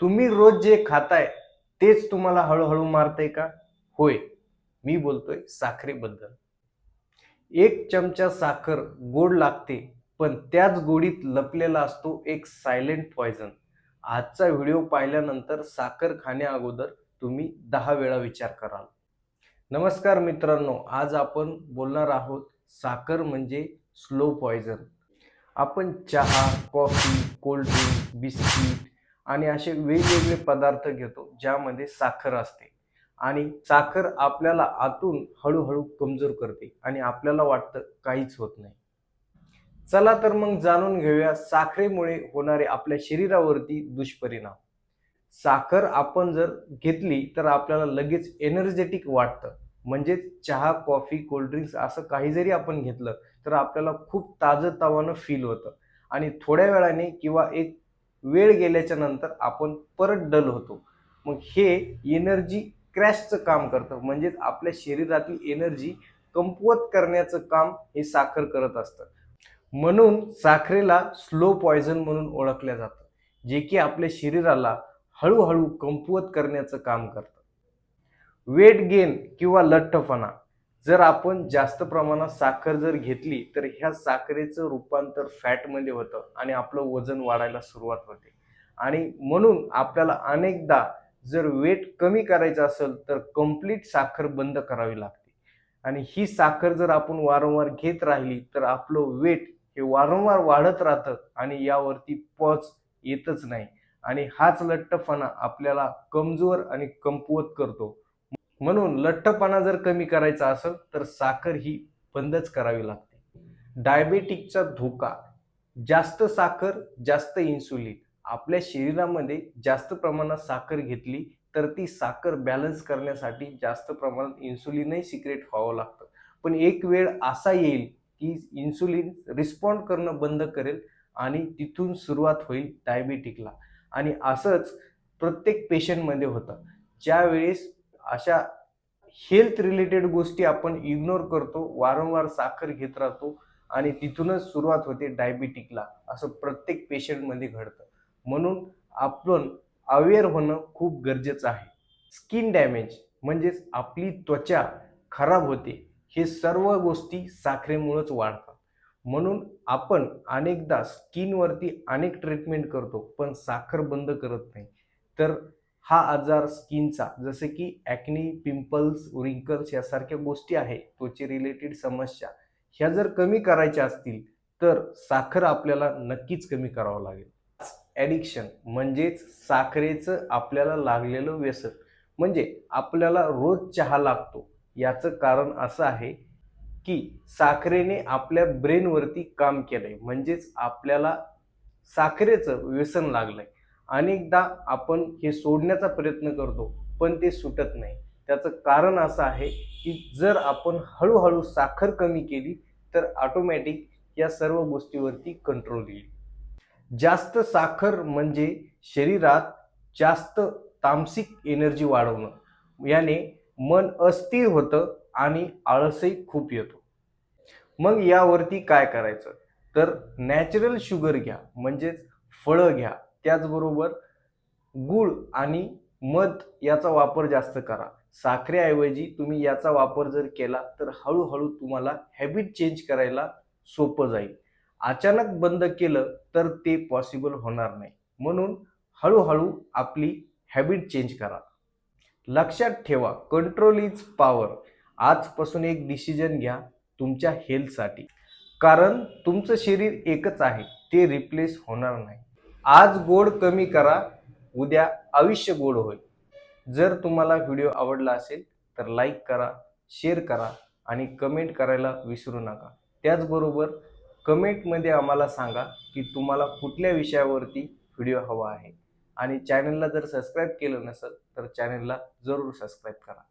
तुम्ही रोज जे खाताय तेच तुम्हाला हळूहळू मारतंय का? होय, मी बोलतोय साखरेबद्दल. एक चमचा साखर गोड लागते, पण त्याच गोडीत लपलेला असतो एक सायलेंट पॉइझन. आजचा व्हिडिओ पाहिल्यानंतर साखर खाण्याअगोदर तुम्ही 10 वेळा विचार कराल. नमस्कार मित्रांनो, आज आपण बोलणार आहोत साखर म्हणजे स्लो पॉइझन. आपण चहा, कॉफी, कोल्ड ड्रिंक, बिस्किट आणि असे वेगवेगळे पदार्थ घेतो ज्यामध्ये साखर असते आणि साखर आपल्याला आतून हळूहळू कमजोर करते आणि आपल्याला वाटतं काहीच होत नाही. चला तर मग जाणून घेऊया साखरेमुळे होणारे आपल्या शरीरावरती दुष्परिणाम. साखर आपण जर घेतली तर आपल्याला लगेच एनर्जेटिक वाटतं. म्हणजेच चहा, कॉफी, कोल्ड ड्रिंक्स असं काही जरी आपण घेतलं तर आपल्याला खूप ताजंतवानं फील होतं आणि थोड्या वेळाने किंवा एक वेळ गेल्याच्या नंतर आपण परत डल होतो. मग हे एनर्जी क्रॅशचं काम करतं. म्हणजेच आपल्या शरीरातली एनर्जी कमकुवत करण्याचं काम हे साखर करत असतं. म्हणून साखरेला स्लो पॉइझन म्हणून ओळखलं जातं, जे की आपल्या शरीराला हळूहळू कमकुवत करण्याचं काम करतं. वेट गेन किंवा लठ्ठपणा. जर आपण जास्त प्रमाणात साखर जर घेतली तर ह्या साखरेचं रूपांतर फॅटमध्ये होतं आणि आपलं वजन वाढायला सुरुवात होते. आणि म्हणून आपल्याला अनेकदा जर वेट कमी करायचं असेल तर कंप्लीट साखर बंद करावी लागते. आणि ही साखर जर आपण वारंवार घेत राहिली तर आपलं वेट हे वारंवार वाढत राहतं आणि यावरती पच येतच नाही. आणि हाच लठ्ठपणा आपल्याला कमजोर आणि कमकुवत करतो. म्हणून लठ्ठपणा जर कमी करायचा असेल तर साखर ही बंदच करावी लागते. डायबेटिकचा धोका. जास्त साखर, जास्त इन्सुलिन. आपल्या शरीरामध्ये जास्त प्रमाणात साखर घेतली तर ती साखर बॅलन्स करण्यासाठी जास्त प्रमाणात इन्सुलिनही सिक्रेट व्हावं लागतं. पण एक वेळ असा येईल की इन्सुलिन रिस्पॉन्ड करणं बंद करेल आणि तिथून सुरुवात होईल डायबेटिकला. आणि असंच प्रत्येक पेशंटमध्ये होतं. ज्यावेळेस अशा हेल्थ रिलेटेड गोष्टी आपण इग्नोर करतो, वारंवार साखर घेत राहतो आणि तिथूनच सुरुवात होते डायबिटिकला. असं प्रत्येक पेशंटमध्ये घडतं. म्हणून आपण अवेअर होणं खूप गरजेचं आहे. स्किन डॅमेज म्हणजेच आपली त्वचा खराब होते. हे सर्व गोष्टी साखरेमुळेच वाढतात. म्हणून आपण अनेकदा स्किनवरती अनेक ट्रीटमेंट करतो, पण साखर बंद करत नाही. तर हा आजार स्किनचा जसे की ॲक्नी, पिंपल्स, रिंकल्स यासारख्या गोष्टी आहेत, त्वचे रिलेटेड समस्या, ह्या जर कमी करायच्या असतील तर साखर आपल्याला नक्कीच कमी करावं लागेल. ॲडिक्शन म्हणजेच साखरेचं आपल्याला लागलेलं व्यसन. म्हणजे आपल्याला रोज चहा लागतो. याचं कारण असं आहे की साखरेने आपल्या ब्रेनवरती काम केलंय. म्हणजेच आपल्याला साखरेचं व्यसन लागलंय. अनेकदा आपण हे सोडण्याचा प्रयत्न करतो, पण ते सुटत नाही. त्याचं कारण असं आहे की जर आपण हळूहळू साखर कमी केली तर ऑटोमॅटिक या सर्व गोष्टीवरती कंट्रोल येईल. जास्त साखर म्हणजे शरीरात जास्त तामसिक एनर्जी वाढवणं. याने मन अस्थिर होतं आणि आळसही खूप येतो. मग यावरती काय करायचं? तर नॅचरल शुगर घ्या, म्हणजेच फळं घ्या. त्याचबरोबर गूळ आणि मध याचा वापर जास्त करा. साखरेऐवजी तुम्ही याचा वापर जर केला तर हळूहळू तुम्हाला हॅबिट चेंज करायला सोपं जाईल. अचानक बंद केलं तर ते पॉसिबल होणार नाही. म्हणून हळूहळू आपली हॅबिट चेंज करा. लक्षात ठेवा, कंट्रोल इज पॉवर. आजपासून एक डिसिजन घ्या तुमच्या हेल्थसाठी. कारण तुमचं शरीर एकच आहे, ते रिप्लेस होणार नाही. आज गोड कमी करा, उद्या आयुष्य गोड होईल. जर तुम्हाला व्हिडिओ आवडला असेल तर लाईक करा, शेअर करा आणि कमेंट करायला विसरू नका. त्याचबरोबर कमेंटमध्ये आम्हाला सांगा की तुम्हाला कुठल्या विषयावरती व्हिडिओ हवा आहे. आणि चॅनलला जर सबस्क्राईब केलं नसेल तर चॅनलला जरूर सबस्क्राईब करा.